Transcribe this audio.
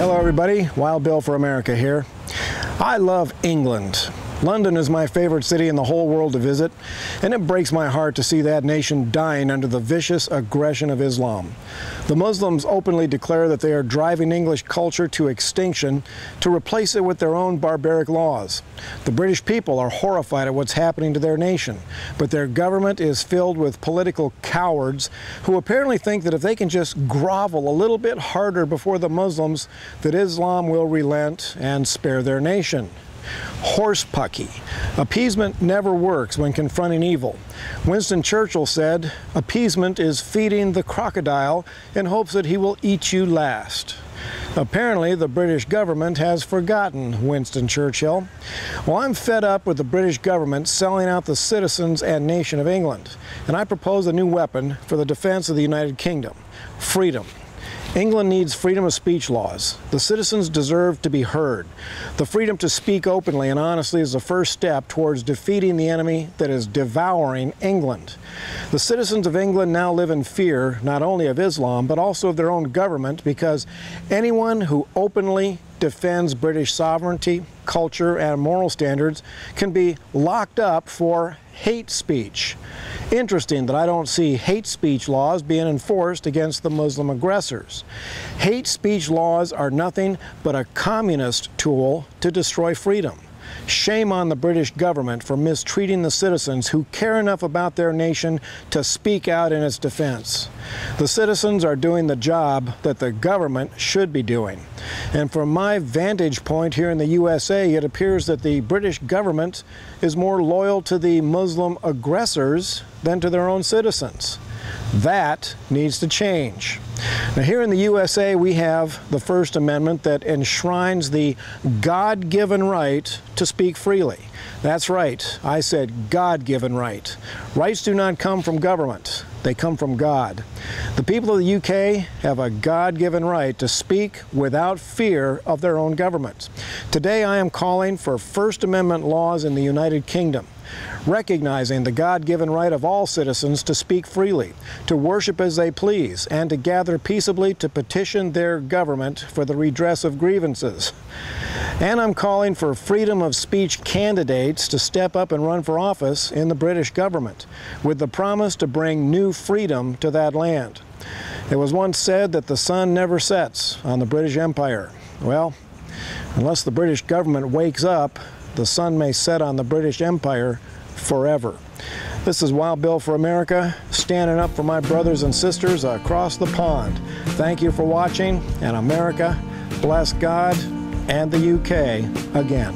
Hello everybody, Wild Bill for America here. I love England. London is my favorite city in the whole world to visit, and it breaks my heart to see that nation dying under the vicious aggression of Islam. The Muslims openly declare that they are driving English culture to extinction to replace it with their own barbaric laws. The British people are horrified at what's happening to their nation, but their government is filled with political cowards who apparently think that if they can just grovel a little bit harder before the Muslims, that Islam will relent and spare their nation. Horsepucky. Appeasement never works when confronting evil. Winston Churchill said, "Appeasement is feeding the crocodile in hopes that he will eat you last." Apparently, the British government has forgotten Winston Churchill. Well, I'm fed up with the British government selling out the citizens and nation of England, and I propose a new weapon for the defense of the United Kingdom: freedom. England needs freedom of speech laws. The citizens deserve to be heard. The freedom to speak openly and honestly is the first step towards defeating the enemy that is devouring England. The citizens of England now live in fear not only of Islam, but also of their own government, because anyone who openly defends British sovereignty, culture, and moral standards can be locked up for hate speech. Interesting that I don't see hate speech laws being enforced against the Muslim aggressors. Hate speech laws are nothing but a communist tool to destroy freedom. Shame on the British government for mistreating the citizens who care enough about their nation to speak out in its defense. The citizens are doing the job that the government should be doing. And from my vantage point here in the USA, it appears that the British government is more loyal to the Muslim aggressors than to their own citizens. That needs to change. Now, here in the USA, we have the First Amendment that enshrines the God-given right to speak freely. That's right, I said God-given right. Rights do not come from government, they come from God. The people of the UK have a God-given right to speak without fear of their own government. Today, I am calling for First Amendment laws in the United Kingdom, recognizing the God-given right of all citizens to speak freely, to worship as they please, and to gather peaceably to petition their government for the redress of grievances. And I'm calling for freedom of speech candidates to step up and run for office in the British government, with the promise to bring new freedom to that land. It was once said that the sun never sets on the British Empire. Well, unless the British government wakes up, the sun may set on the British Empire forever. This is Wild Bill for America, standing up for my brothers and sisters across the pond. Thank you for watching, and America, bless God and the UK again.